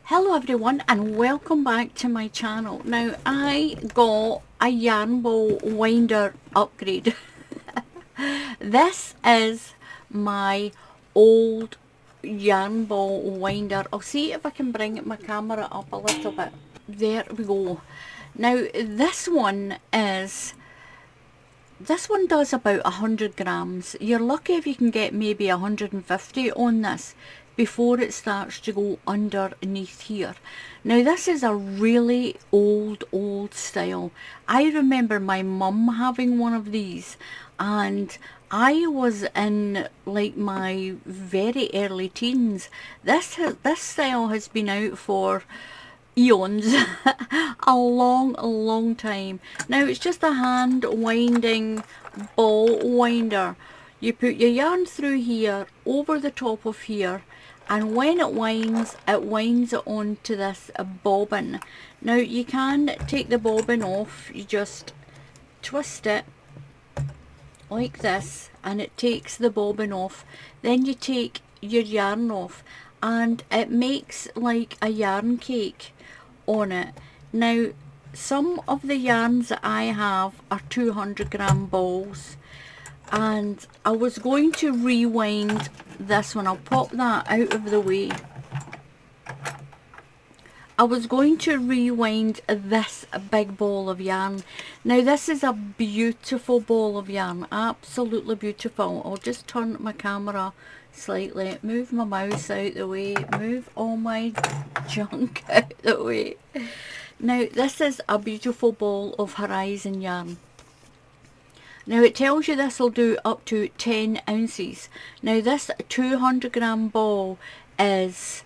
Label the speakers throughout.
Speaker 1: Hello everyone and welcome back to my channel. Now I got a yarn ball winder upgrade. This is my old yarn ball winder. I'll see if I can bring my camera up a little bit. There we go. Now this one does about 100 grams. You're lucky if you can get maybe 150 on this before it starts to go underneath here. Now this is a really old style. I remember my mum having one of these, and I was in like my very early teens. This style has been out for eons. a long time. Now it's just a hand winding ball winder. You put your yarn through here over the top of here, and when it winds it onto this bobbin. Now you can take the bobbin off. You just twist it like this and it takes the bobbin off. Then you take your yarn off and it makes like a yarn cake on it. Now some of the yarns that I have are 200 gram balls, and I was going to rewind this one. I'll pop that out of the way. I was going to rewind this big ball of yarn. Now this is a beautiful ball of yarn, absolutely beautiful. I'll just turn my camera slightly, move my mouse out the way, move all my junk out the way. Now this is a beautiful ball of horizon yarn. Now it tells you this will do up to 10 ounces. Now this 200 gram ball is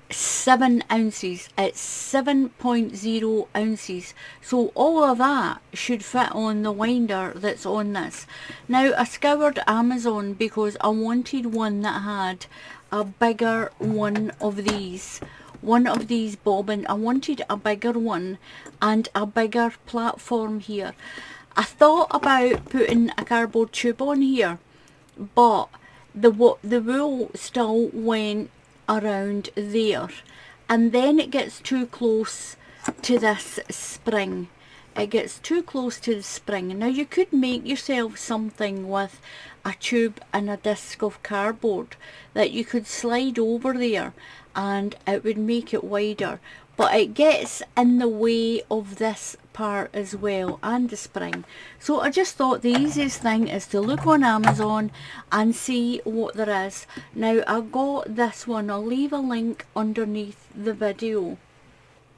Speaker 1: 7 ounces. It's 7.0 ounces. So all of that should fit on the winder that's on this. Now I scoured Amazon because I wanted one that had a bigger one of these. One of these bobbin. I wanted a bigger one and a bigger platform here. I thought about putting a cardboard tube on here, but the wool still went around there, and then it gets too close to this spring. It gets too close to the spring. Now you could make yourself something with a tube and a disc of cardboard that you could slide over there and it would make it wider, but it gets in the way of this part as well and the spring. So I just thought the easiest thing is to look on Amazon and see what there is. Now I got this one. I'll leave a link underneath the video.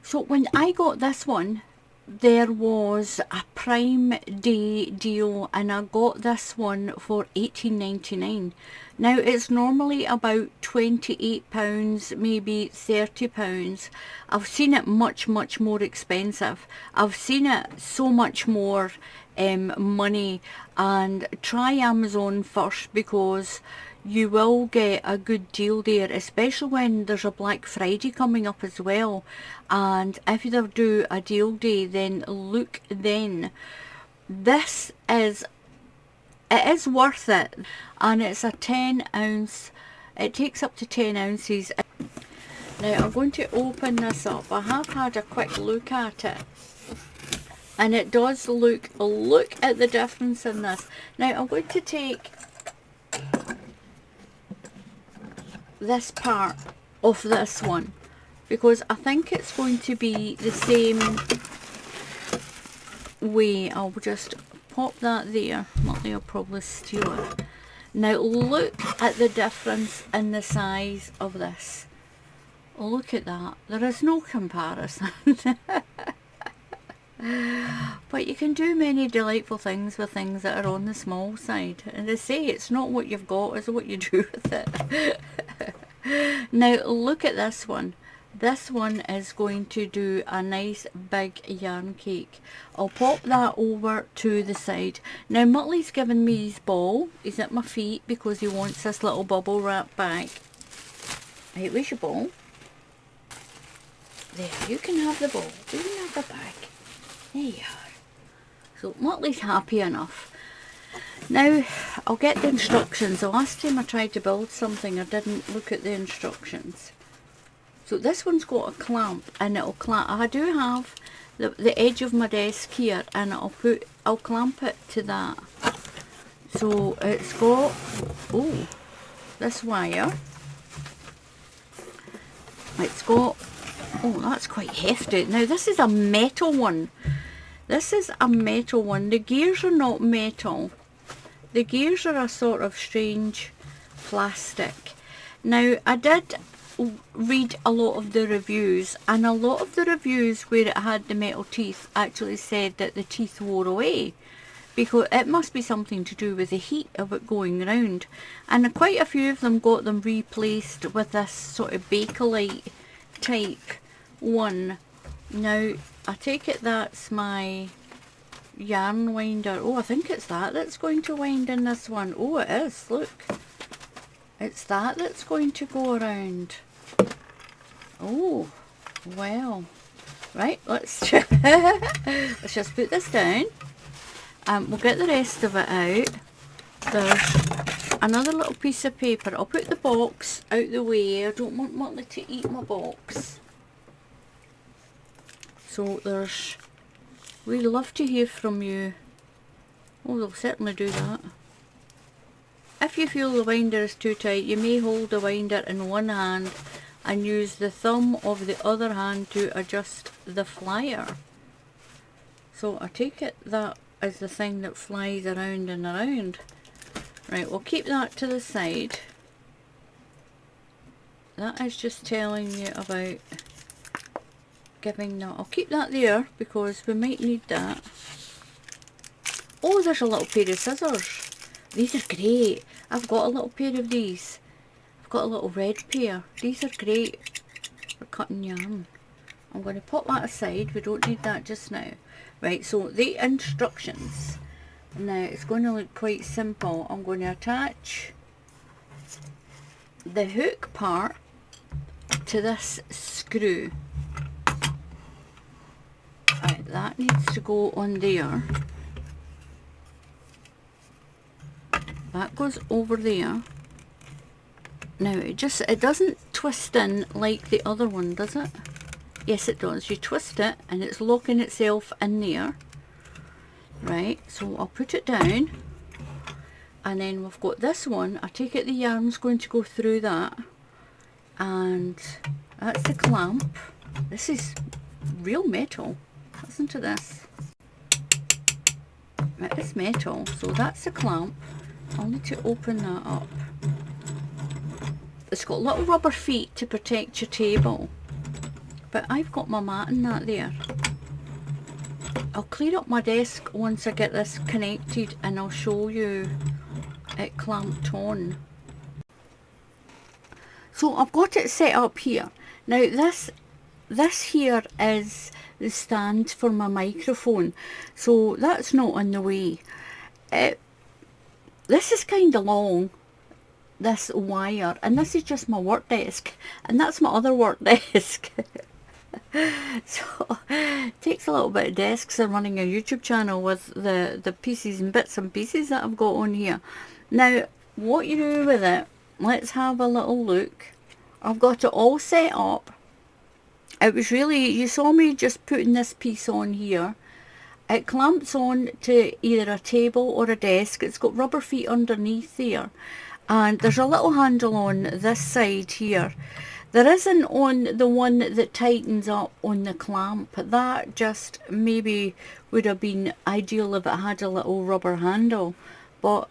Speaker 1: So when I got this one, there was a Prime Day deal and I got this one for $18.99. Now it's normally about £28, maybe £30. I've seen it much more expensive. I've seen it so much more money. And try Amazon first, because you will get a good deal there, especially when there's a Black Friday coming up as well. And if they do a deal day, then look then. This is, it is worth it, and it's a 10 ounce. It takes up to 10 ounces. Now I'm going to open this up. I have had a quick look at it, and it does look at the difference in this. Now I'm going to take this part of this one, because I think it's going to be the same way. I'll just pop that there. Molly will probably steal it. Now look at the difference in the size of this. Look at that. There is no comparison. But you can do many delightful things with things that are on the small side. And they say it's not what you've got, it's what you do with it. Now look at this one. This one is going to do a nice big yarn cake. I'll pop that over to the side. Now Muttley's given me his ball. He's at my feet because he wants this little bubble wrap bag. Right, where's your ball? There, you can have the ball. You can have the bag. There you are. So Muttley's happy enough. Now I'll get the instructions. The last time I tried to build something I didn't look at the instructions. So this one's got a clamp, and it'll clamp. I do have the edge of my desk here, and I'll clamp it to that. So it's got, oh, this wire. It's got, oh, that's quite hefty. Now this is a metal one. This is a metal one. The gears are not metal. The gears are a sort of strange plastic. Now I did read a lot of the reviews, and a lot of the reviews where it had the metal teeth actually said that the teeth wore away, because it must be something to do with the heat of it going round, and quite a few of them got them replaced with this sort of Bakelite type one. Now I take it that's my yarn winder. Oh, I think it's that's going to wind in this one. Oh, it is, look, it's that's going to go around. Oh, well, right, let's just put this down. We'll get the rest of it out. There's another little piece of paper. I'll put the box out the way. I don't want Muttley to eat my box. So there's, we'd love to hear from you. Oh, they'll certainly do that. If you feel the winder is too tight, you may hold the winder in one hand and use the thumb of the other hand to adjust the flyer. So I take it that is the thing that flies around and around. Right, we'll keep that to the side. That is just telling you about giving that. I'll keep that there because we might need that. Oh, there's a little pair of scissors. These are great. I've got a little pair of these. I've got a little red pair. These are great for cutting yarn. I'm going to put that aside. We don't need that just now. Right, so the instructions. Now it's going to look quite simple. I'm going to attach the hook part to this screw. Right, that needs to go on there. That goes over there. Now it doesn't twist in like the other one, does it? Yes, it does. You twist it and it's locking itself in there. Right, so I'll put it down, and then we've got this one. I take it the yarn's going to go through that, and that's the clamp. This is real metal. Listen to this. It is metal, so that's the clamp. I'll need to open that up. It's got little rubber feet to protect your table, but I've got my mat in that there. I'll clear up my desk once I get this connected, and I'll show you it clamped on. So I've got it set up here. Now this here is the stand for my microphone, so that's not in the way. This is kind of long, this wire, and this is just my work desk, and that's my other work desk. So it takes a little bit of desks and running a YouTube channel with the pieces and bits and pieces that I've got on here. Now what you do with it, let's have a little look. I've got it all set up. It was really, you saw me just putting this piece on here. It clamps on to either a table or a desk. It's got rubber feet underneath there, and there's a little handle on this side here. There isn't on the one that tightens up on the clamp. That just maybe would have been ideal if it had a little rubber handle, but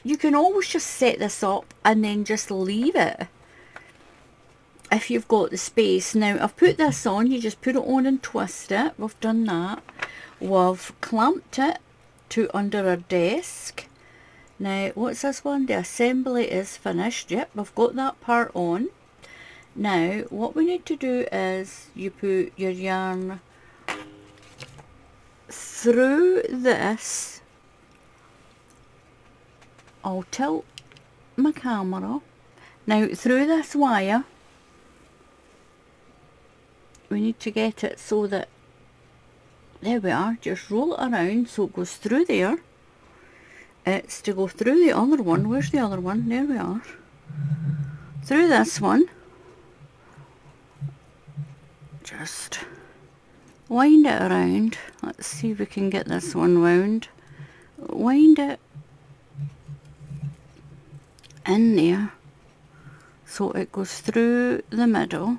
Speaker 1: you can always just set this up and then just leave it if you've got the space. Now I've put this on, you just put it on and twist it. We've done that. We've clamped it to under our desk. Now what's this one? The assembly is finished. Yep, we've got that part on. Now what we need to do is you put your yarn through this. I'll tilt my camera. Now through this wire, we need to get it so that, there we are, just roll it around so it goes through there. It's to go through the other one. Where's the other one? There we are. Through this one. just wind it around. Let's see if we can get this one wound. Wind it in there so it goes through the middle.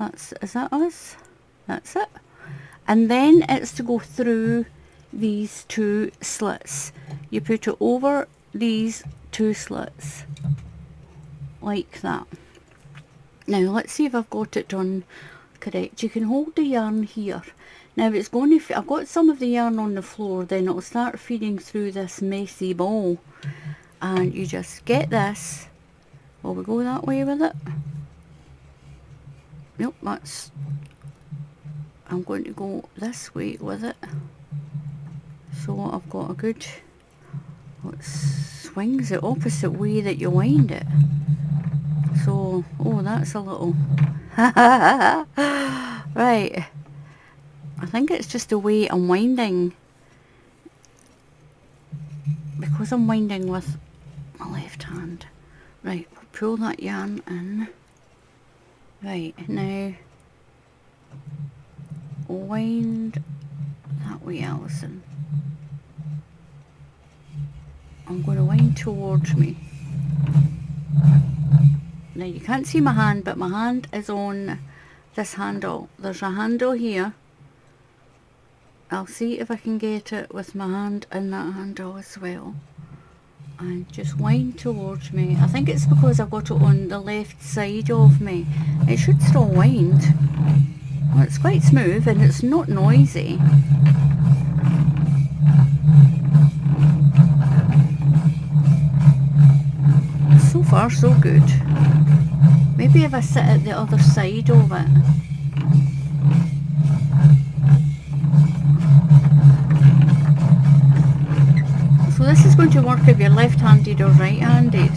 Speaker 1: Is that us? That's it. And then it's to go through these two slits. You put it over these two slits like that. Now let's see if I've got it done correct. You can hold the yarn here. Now it's going to, I've got some of the yarn on the floor, then it'll start feeding through this messy ball. And you just get this. Will we go that way with it? Nope, that's, I'm going to go this way with it. So I've got a good, it swings the opposite way that you wind it. So, oh, that's a little, right. I think it's just the way I'm winding, because I'm winding with my left hand. Right, pull that yarn in. Right, now wind that way, Alison. I'm going to wind towards me. Now you can't see my hand, but my hand is on this handle. There's a handle here. I'll see if I can get it with my hand in that handle as well. And just wind towards me. I think it's because I've got it on the left side of me. It should still wind. Well, it's quite smooth and it's not noisy. So far so good. Maybe if I sit at the other side of it. So this is going to work if you're left-handed or right-handed.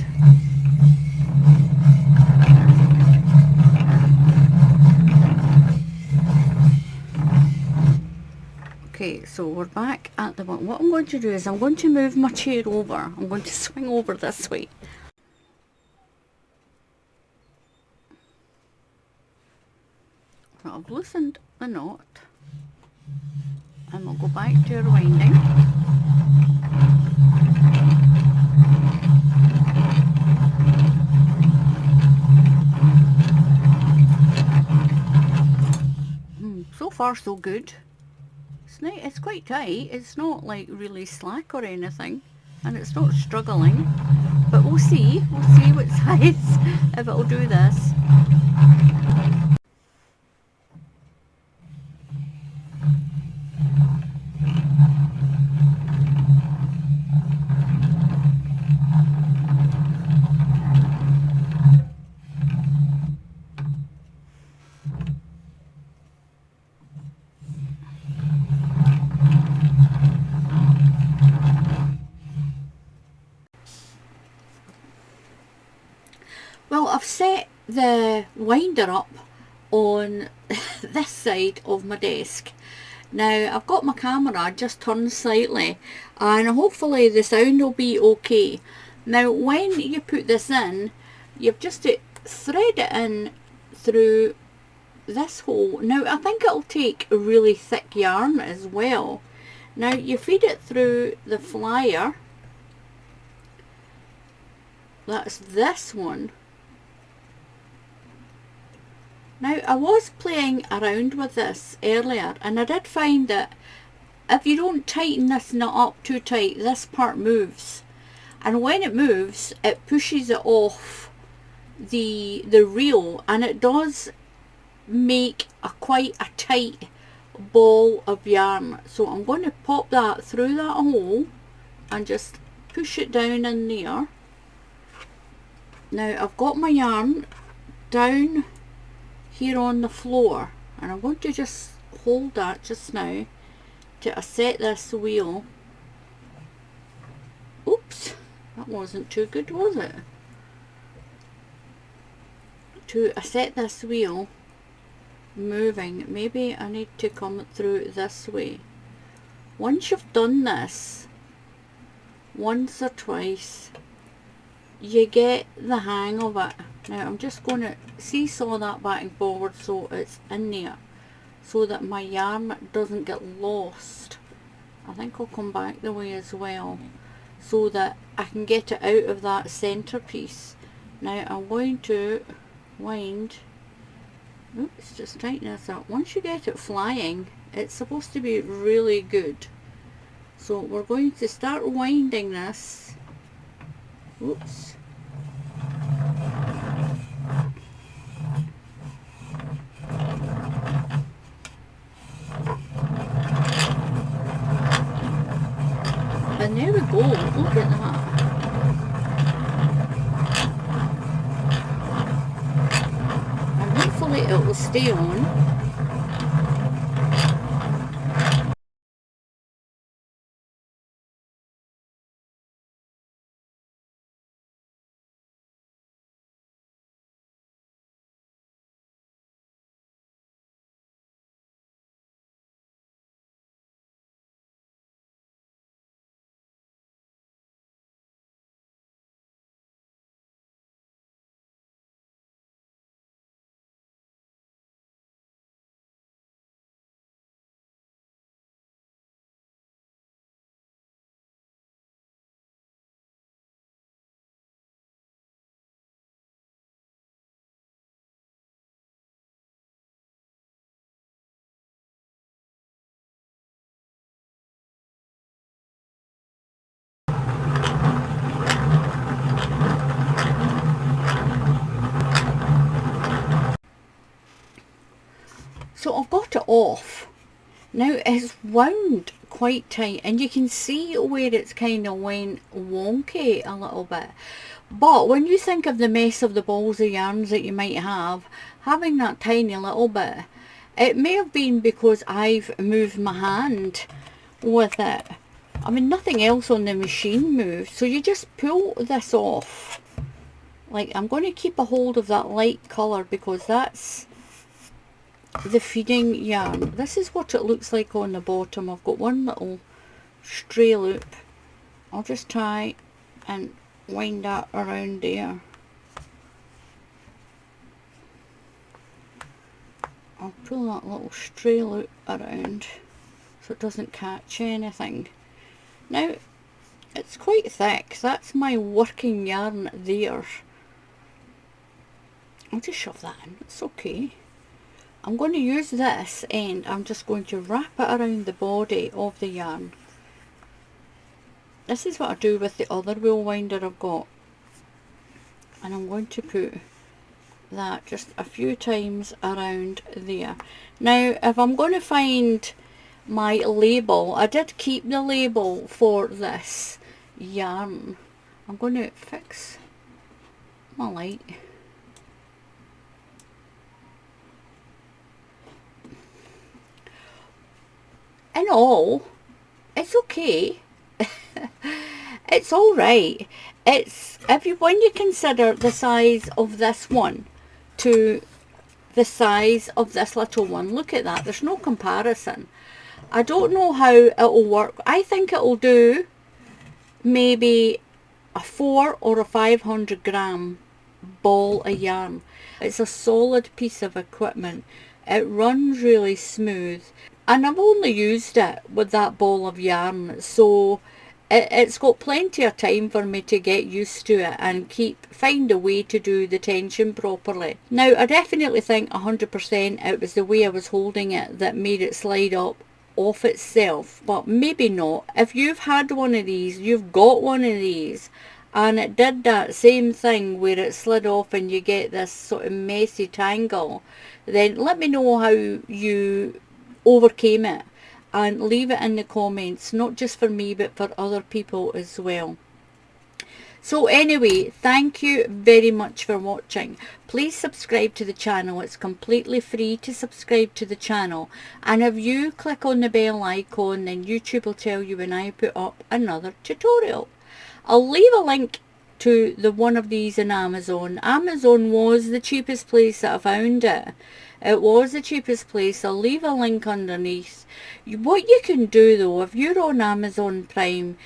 Speaker 1: Okay, so we're back at the one. What I'm going to do is I'm going to move my chair over. I'm going to swing over this way. So I've loosened the knot. And we'll go back to our winding. So far so good. It's quite tight. It's not like really slack or anything, and it's not struggling. But we'll see. We'll see what size if it'll do this. Well, I've set the winder up on this side of my desk. Now I've got my camera just turned slightly and hopefully the sound will be okay. Now when you put this in, you've just to thread it in through this hole. Now I think it'll take a really thick yarn as well. Now you feed it through the flyer. That's this one. Now I was playing around with this earlier and I did find that if you don't tighten this knot up too tight, this part moves, and when it moves it pushes it off the reel, and it does make quite a tight ball of yarn. So I'm going to pop that through that hole and just push it down in there. Now I've got my yarn down here on the floor and I'm going to just hold that just now to set this wheel. Oops, that wasn't too good, was it? To set this wheel moving, maybe I need to come through this way. Once you've done this once or twice, you get the hang of it. Now I'm just going to seesaw that back and forward so it's in there, so that my yarn doesn't get lost. I think I'll come back the way as well, so that I can get it out of that centerpiece. Now I'm going to wind. Oops, just tighten this up. Once you get it flying, it's supposed to be really good. So we're going to start winding this. Oops. And there we go, look at that. And hopefully it will stay on. So I've got it off. Now it's wound quite tight and you can see where it's kind of went wonky a little bit. But when you think of the mess of the balls of yarns that you might have, having that tiny little bit, it may have been because I've moved my hand with it. I mean, nothing else on the machine moved. So you just pull this off. Like, I'm going to keep a hold of that light colour because that's the feeding yarn. This is what it looks like on the bottom. I've got one little stray loop. I'll just try and wind that around there. I'll pull that little stray loop around so it doesn't catch anything. Now it's quite thick. That's my working yarn there. I'll just shove that in, it's okay. I'm going to use this end, I'm just going to wrap it around the body of the yarn. This is what I do with the other wool winder I've got. And I'm going to put that just a few times around there. Now if I'm going to find my label, I did keep the label for this yarn. I'm going to fix my light. In all, it's okay. It's all right. It's when you consider the size of this one to the size of this little one, look at that, there's no comparison. I don't know how it'll work. I think it'll do maybe a 400 or a 500 gram ball of yarn. It's a solid piece of equipment. It runs really smooth. And I've only used it with that ball of yarn, so it's got plenty of time for me to get used to it and find a way to do the tension properly. Now I definitely think 100% it was the way I was holding it that made it slide up off itself, but maybe not. If you've had one of these, you've got one of these, and it did that same thing where it slid off and you get this sort of messy tangle, then let me know how you overcame it and leave it in the comments, not just for me but for other people as well. So anyway, thank you very much for watching. Please subscribe to the channel. It's completely free to subscribe to the channel, and if you click on the bell icon, then YouTube will tell you when I put up another tutorial. I'll leave a link to the one of these in Amazon. Amazon was the cheapest place that I found it. It was the cheapest place. I'll leave a link underneath. What you can do though, if you're on Amazon Prime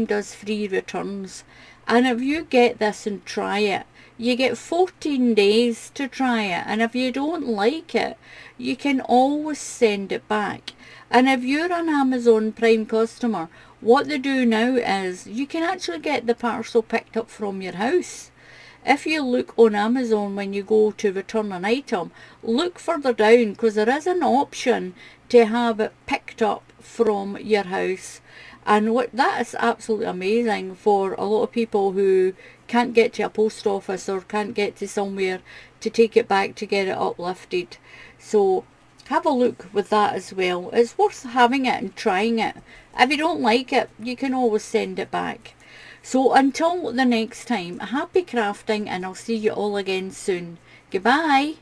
Speaker 1: does free returns. And if you get this and try it, You get 14 days to try it, and if you don't like it, you can always send it back. And if you're an Amazon Prime customer, what they do now is you can actually get the parcel picked up from your house. If you look on Amazon when you go to return an item, look further down, because there is an option to have it picked up from your house. And what that is absolutely amazing for a lot of people who can't get to a post office or can't get to somewhere to take it back to get it uplifted. So have a look with that as well. It's worth having it and trying it. If you don't like it, you can always send it back. So until the next time, happy crafting, and I'll see you all again soon. Goodbye.